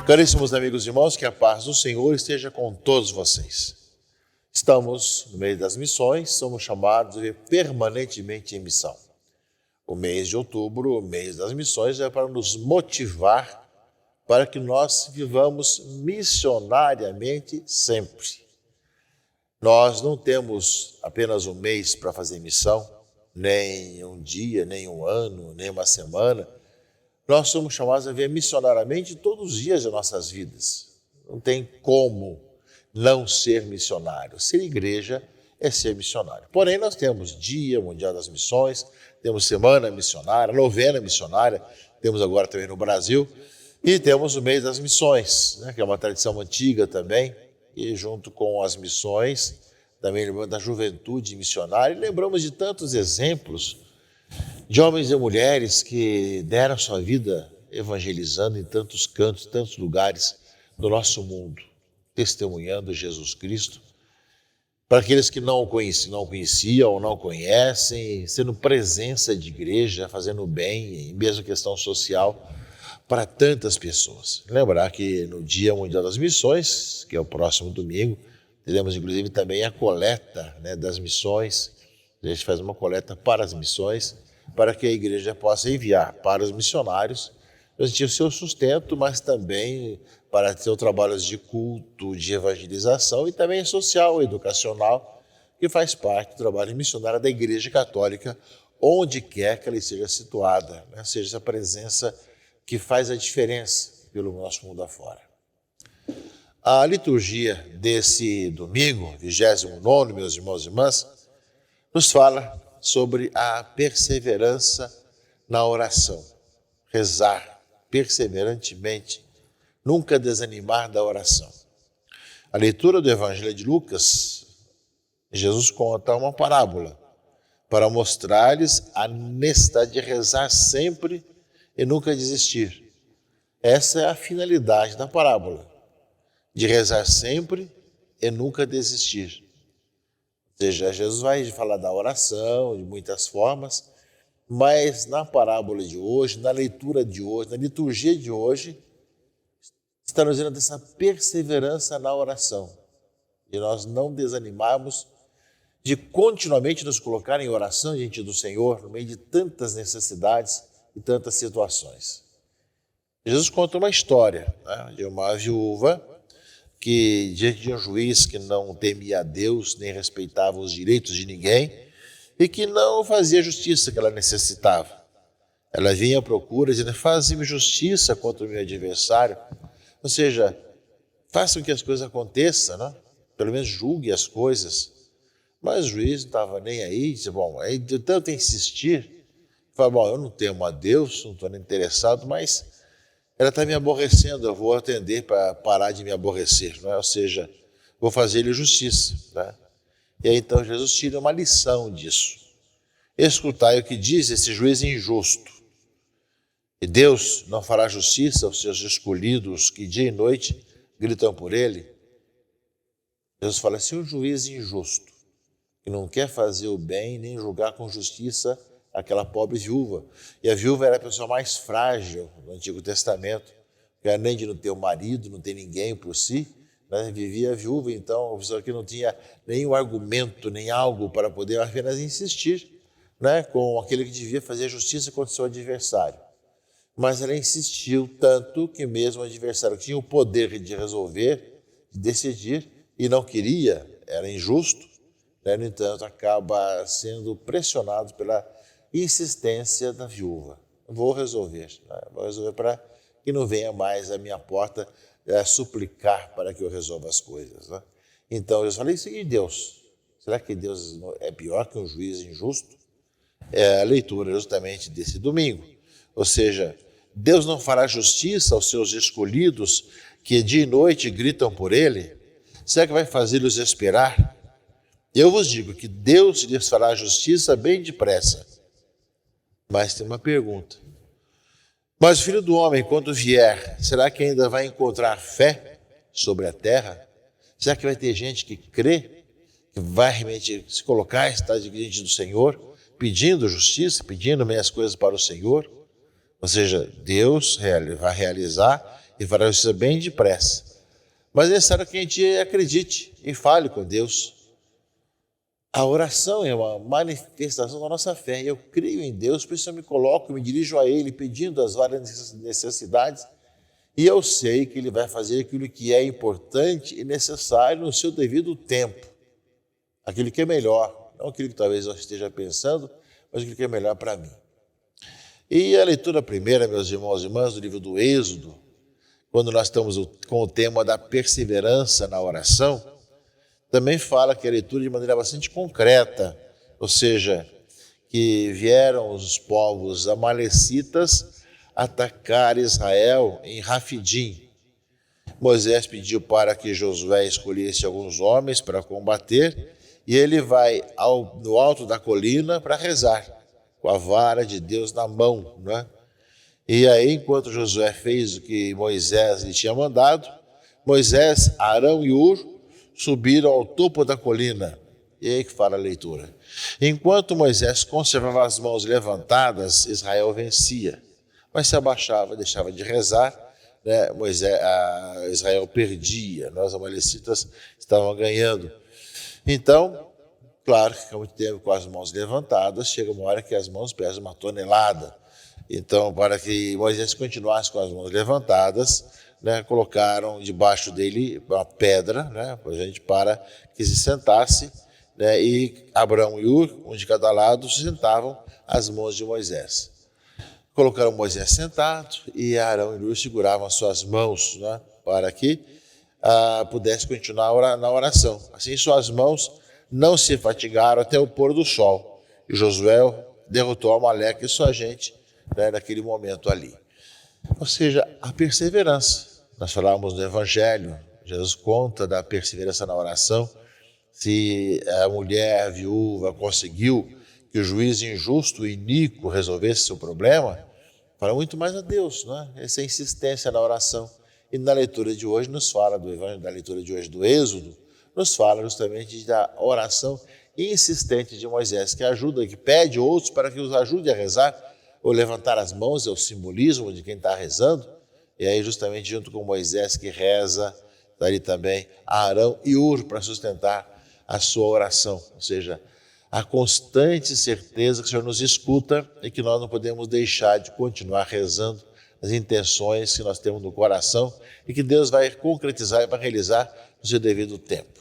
Caríssimos amigos e irmãos, que a paz do Senhor esteja com todos vocês. Estamos no mês das missões, somos chamados a viver permanentemente em missão. O mês de outubro, o mês das missões, é para nos motivar para que nós vivamos missionariamente sempre. Nós não temos apenas um mês para fazer missão, nem um dia, nem um ano, nem uma semana. Nós somos chamados a viver missionariamente todos os dias das nossas vidas. Não tem como não ser missionário. Ser igreja é ser missionário. Porém, nós temos Dia Mundial das Missões, temos Semana Missionária, Novena Missionária, temos agora também no Brasil, e temos o Mês das Missões, que é uma tradição antiga também, e junto com as missões, também lembramos da juventude missionária, e lembramos de tantos exemplos de homens e mulheres que deram sua vida evangelizando em tantos cantos, tantos lugares do nosso mundo, testemunhando Jesus Cristo, para aqueles que não conheciam ou não conhecem, sendo presença de igreja, fazendo bem, mesmo questão social, para tantas pessoas. Lembrar que no Dia Mundial das Missões, que é o próximo domingo, teremos inclusive também a coleta das missões. A gente faz uma coleta para as missões, para que a igreja possa enviar para os missionários, o seu sustento, mas também para ter trabalhos de culto, de evangelização e também social, educacional, que faz parte do trabalho missionário da Igreja Católica, onde quer que ela esteja situada, seja essa presença que faz a diferença pelo nosso mundo afora. A liturgia desse domingo, 29º, meus irmãos e irmãs, nos fala sobre a perseverança na oração. Rezar perseverantemente, nunca desanimar da oração. A leitura do Evangelho de Lucas, Jesus conta uma parábola para mostrar-lhes a necessidade de rezar sempre e nunca desistir. Essa é a finalidade da parábola, de rezar sempre e nunca desistir. Ou seja, Jesus vai falar da oração de muitas formas, mas na parábola de hoje, na leitura de hoje, na liturgia de hoje, está nos dizendo dessa perseverança na oração, de nós não desanimarmos, de continuamente nos colocar em oração diante do Senhor, no meio de tantas necessidades e tantas situações. Jesus conta uma história de uma viúva que, diante de um juiz que não temia a Deus, nem respeitava os direitos de ninguém, e que não fazia a justiça que ela necessitava. Ela vinha à procura, dizendo, faça-me justiça contra o meu adversário. Ou seja, faça com que as coisas aconteçam, pelo menos julgue as coisas. Mas o juiz não estava nem aí, disse, aí de tanto insistir, falou, eu não temo a Deus, não estou nem interessado, mas ela está me aborrecendo, eu vou atender para parar de me aborrecer, Ou seja, vou fazer-lhe justiça, E aí então Jesus tira uma lição disso. Escutai o que diz esse juiz injusto. E Deus não fará justiça aos seus escolhidos que dia e noite gritam por ele? Jesus fala assim, um juiz injusto, que não quer fazer o bem nem julgar com justiça aquela pobre viúva. E a viúva era a pessoa mais frágil do Antigo Testamento, que era nem de não ter um marido, não ter ninguém por si, vivia viúva, então a pessoa que não tinha nenhum argumento, nem algo para poder apenas insistir com aquele que devia fazer justiça contra o seu adversário. Mas ela insistiu tanto que mesmo o adversário que tinha o poder de resolver, de decidir, e não queria, era injusto, no entanto, acaba sendo pressionado pela insistência da viúva. Vou resolver para que não venha mais à minha porta suplicar para que eu resolva as coisas. Então, eu falei, e Deus? Será que Deus é pior que um juiz injusto? É a leitura justamente desse domingo. Ou seja, Deus não fará justiça aos seus escolhidos que dia e noite gritam por ele? Será que vai fazê-los esperar? Eu vos digo que Deus lhes fará justiça bem depressa. Mas tem uma pergunta. Mas o Filho do Homem, quando vier, será que ainda vai encontrar fé sobre a terra? Será que vai ter gente que crê, que vai realmente se colocar, estar diante do Senhor, pedindo justiça, pedindo meias coisas para o Senhor? Ou seja, Deus vai realizar e fará justiça bem depressa. Mas é necessário que a gente acredite e fale com Deus. A oração é uma manifestação da nossa fé. Eu creio em Deus, por isso eu me coloco, me dirijo a Ele, pedindo as várias necessidades, e eu sei que Ele vai fazer aquilo que é importante e necessário no seu devido tempo. Aquilo que é melhor, não aquilo que talvez eu esteja pensando, mas aquilo que é melhor para mim. E a leitura primeira, meus irmãos e irmãs, do livro do Êxodo, quando nós estamos com o tema da perseverança na oração, também fala que a leitura de maneira bastante concreta, ou seja, que vieram os povos amalecitas atacar Israel em Rafidim. Moisés pediu para que Josué escolhesse alguns homens para combater, e ele vai no alto da colina para rezar, com a vara de Deus na mão, né? E aí, enquanto Josué fez o que Moisés lhe tinha mandado, Moisés, Arão e Hur subiram ao topo da colina. E aí que fala a leitura. Enquanto Moisés conservava as mãos levantadas, Israel vencia. Mas se abaixava, deixava de rezar, né? Israel perdia, os amalecitas estavam ganhando. Então, claro que como tempo com as mãos levantadas, chega uma hora que as mãos pesam 1 tonelada. Então, para que Moisés continuasse com as mãos levantadas, né, colocaram debaixo dele uma pedra, né, para que se sentasse, né, e Abrão e Hur, um de cada lado, sentavam as mãos de Moisés. Colocaram Moisés sentado e Arão e Hur seguravam as suas mãos, né, para que pudesse continuar na oração. Assim, suas mãos não se fatigaram até o pôr do sol. E Josué derrotou Amaleque e sua gente, né, naquele momento ali. Ou seja, a perseverança. Nós falávamos no Evangelho, Jesus conta da perseverança na oração. Se a mulher viúva conseguiu que o juiz injusto e iníquo resolvesse seu problema, para muito mais a Deus, né? Essa insistência na oração. E na leitura de hoje nos fala do Evangelho, da leitura de hoje do Êxodo, nos fala justamente da oração insistente de Moisés, que pede outros para que os ajude a rezar, ou levantar as mãos, é o simbolismo de quem está rezando, e aí justamente junto com Moisés que reza, daí também Arão e Hur para sustentar a sua oração, ou seja, a constante certeza que o Senhor nos escuta e que nós não podemos deixar de continuar rezando as intenções que nós temos no coração e que Deus vai concretizar e vai realizar no seu devido tempo.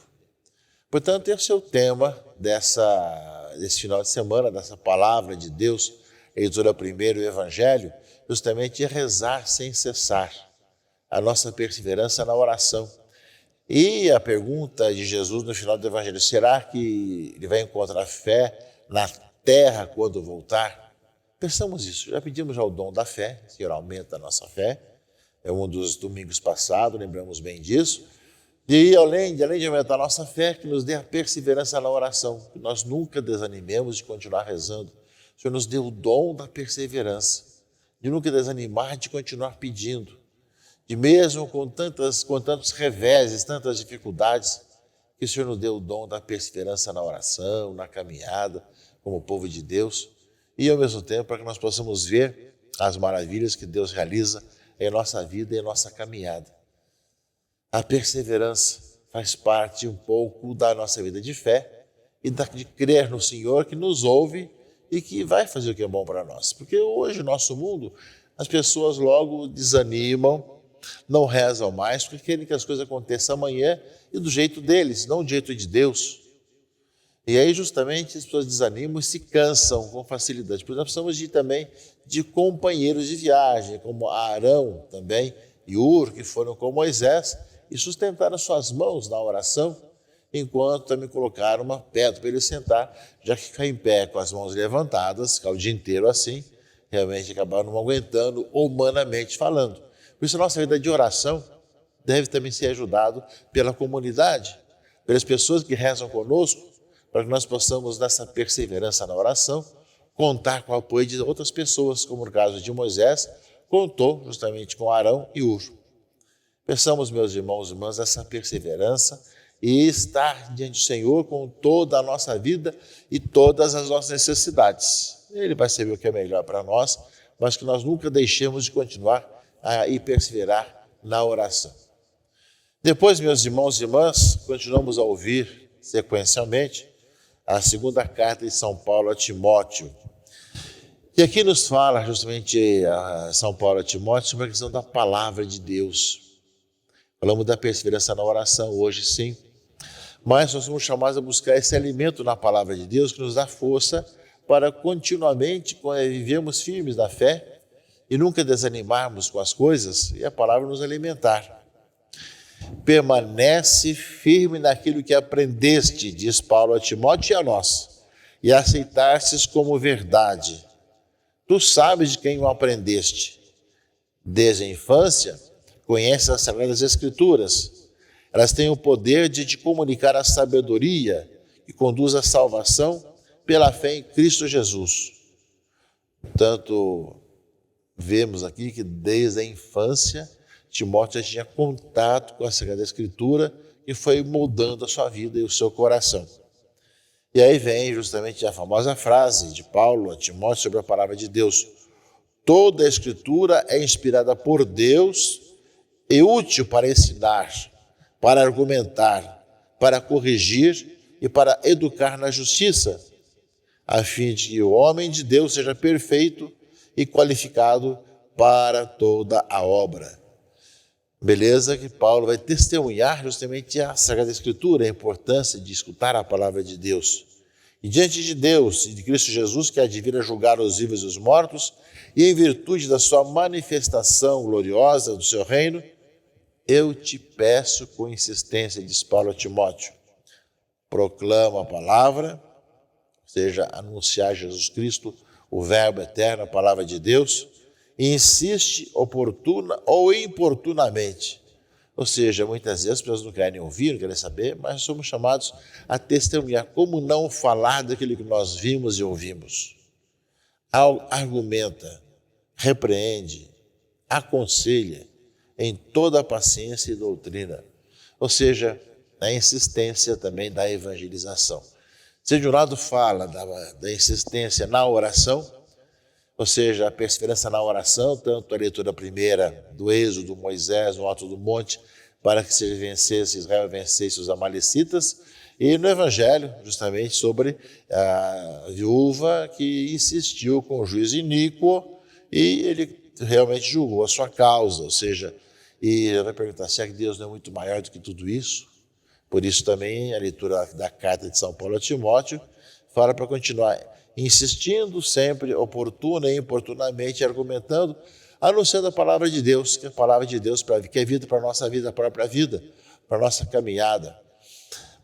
Portanto, esse é o tema desse final de semana, dessa palavra de Deus, leitura primeiro, o Evangelho, justamente é rezar sem cessar, a nossa perseverança na oração. E a pergunta de Jesus no final do Evangelho, será que ele vai encontrar fé na terra quando voltar? Pensamos isso, já pedimos já o dom da fé, que aumenta a nossa fé, é um dos domingos passados, lembramos bem disso, e além de aumentar a nossa fé, que nos dê a perseverança na oração, que nós nunca desanimemos de continuar rezando. O Senhor nos deu o dom da perseverança, de nunca desanimar, de continuar pedindo, de mesmo com tantos reveses, tantas dificuldades, que o Senhor nos deu o dom da perseverança na oração, na caminhada, como povo de Deus, e ao mesmo tempo para que nós possamos ver as maravilhas que Deus realiza em nossa vida e em nossa caminhada. A perseverança faz parte um pouco da nossa vida de fé e de crer no Senhor que nos ouve e que vai fazer o que é bom para nós. Porque hoje, no nosso mundo, as pessoas logo desanimam, não rezam mais, porque querem que as coisas aconteçam amanhã e do jeito deles, não do jeito de Deus. E aí, justamente, as pessoas desanimam e se cansam com facilidade. Por exemplo, precisamos também de companheiros de viagem, como Arão também e Hur, que foram com Moisés e sustentaram suas mãos na oração, enquanto também colocaram uma pedra para ele sentar, já que ficar em pé com as mãos levantadas, ficar o dia inteiro assim, realmente acabaram não aguentando, humanamente falando. Por isso, a nossa vida de oração deve também ser ajudado pela comunidade, pelas pessoas que rezam conosco, para que nós possamos, nessa perseverança na oração, contar com o apoio de outras pessoas, como no caso de Moisés, contou justamente com Arão e Hur. Pensamos, meus irmãos e irmãs, essa perseverança e estar diante do Senhor com toda a nossa vida e todas as nossas necessidades. Ele vai saber o que é melhor para nós, mas que nós nunca deixemos de continuar e perseverar na oração. Depois, meus irmãos e irmãs, continuamos a ouvir sequencialmente a segunda carta de São Paulo a Timóteo. E aqui nos fala justamente São Paulo a Timóteo sobre a questão da palavra de Deus. Falamos da perseverança na oração hoje, sim. Mas nós somos chamados a buscar esse alimento na palavra de Deus que nos dá força para continuamente vivermos firmes na fé e nunca desanimarmos com as coisas e a palavra nos alimentar. Permanece firme naquilo que aprendeste, diz Paulo a Timóteo e a nós, e aceitastes como verdade. Tu sabes de quem o aprendeste. Desde a infância, conheces as Sagradas Escrituras. Elas têm o poder de te comunicar a sabedoria que conduz à salvação pela fé em Cristo Jesus. Portanto, vemos aqui que desde a infância, Timóteo já tinha contato com a Sagrada Escritura e foi moldando a sua vida e o seu coração. E aí vem justamente a famosa frase de Paulo a Timóteo sobre a palavra de Deus. Toda a Escritura é inspirada por Deus e útil para ensinar, para argumentar, para corrigir e para educar na justiça, a fim de que o homem de Deus seja perfeito e qualificado para toda a obra. Beleza que Paulo vai testemunhar justamente a Sagrada Escritura, a importância de escutar a palavra de Deus. E diante de Deus e de Cristo Jesus, que há de vir a julgar os vivos e os mortos, e em virtude da sua manifestação gloriosa do seu reino, eu te peço com insistência, diz Paulo a Timóteo, proclama a palavra, ou seja, anunciar Jesus Cristo, o Verbo eterno, a palavra de Deus, e insiste oportuna ou importunamente. Ou seja, muitas vezes as pessoas não querem ouvir, não querem saber, mas somos chamados a testemunhar. Como não falar daquilo que nós vimos e ouvimos? Argumenta, repreende, aconselha em toda a paciência e doutrina. Ou seja, na insistência também da evangelização. Se de um lado fala da insistência na oração, ou seja, a perseverança na oração, tanto a leitura primeira do Êxodo, Moisés, no Alto do Monte, para que Israel vencesse os amalecitas, e no Evangelho, justamente, sobre a viúva que insistiu com o juiz iníquo e ele realmente julgou a sua causa, ou seja, e ele vai perguntar, será que Deus não é muito maior do que tudo isso? Por isso também a leitura da carta de São Paulo a Timóteo fala para continuar insistindo sempre, oportuna e importunamente, argumentando, anunciando a palavra de Deus, que é a palavra de Deus que é vida para a nossa vida, a própria vida, para a nossa caminhada.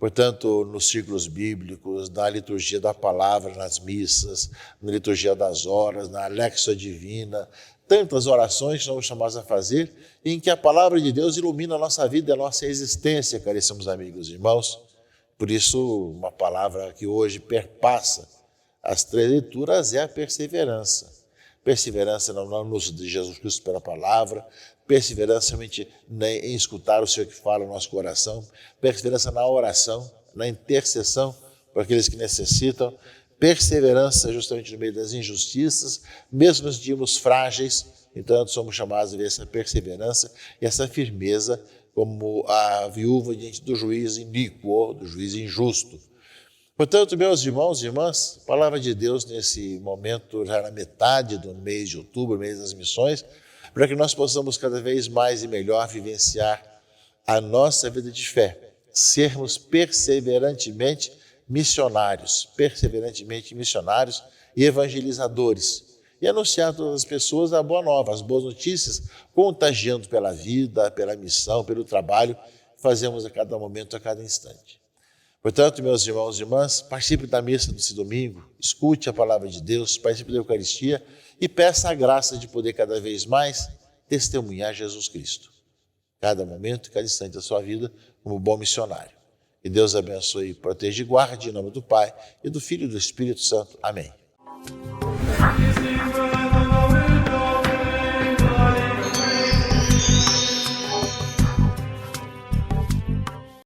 Portanto, nos círculos bíblicos, na liturgia da palavra, nas missas, na liturgia das horas, na Alexia Divina, tantas orações que somos chamados a fazer, em que a palavra de Deus ilumina a nossa vida e a nossa existência, caríssimos amigos e irmãos. Por isso, uma palavra que hoje perpassa as três leituras é a perseverança. Perseverança no anúncio de Jesus Cristo pela palavra, perseverança em escutar o Senhor que fala no nosso coração, perseverança na oração, na intercessão para aqueles que necessitam, perseverança justamente no meio das injustiças, mesmo nos dias frágeis. Então, somos chamados a ver essa perseverança e essa firmeza como a viúva diante do juiz iníquo, do juiz injusto. Portanto, meus irmãos e irmãs, a palavra de Deus nesse momento, já na metade do mês de outubro, mês das missões, para que nós possamos cada vez mais e melhor vivenciar a nossa vida de fé, sermos perseverantemente missionários e evangelizadores, e anunciar a todas as pessoas a boa nova, as boas notícias, contagiando pela vida, pela missão, pelo trabalho que fazemos a cada momento, a cada instante. Portanto, meus irmãos e irmãs, participe da missa desse domingo, escute a palavra de Deus, participe da Eucaristia e peça a graça de poder cada vez mais testemunhar Jesus Cristo. Cada momento, cada instante da sua vida, como bom missionário. Que Deus abençoe, proteja e guarde em nome do Pai, e do Filho e do Espírito Santo. Amém.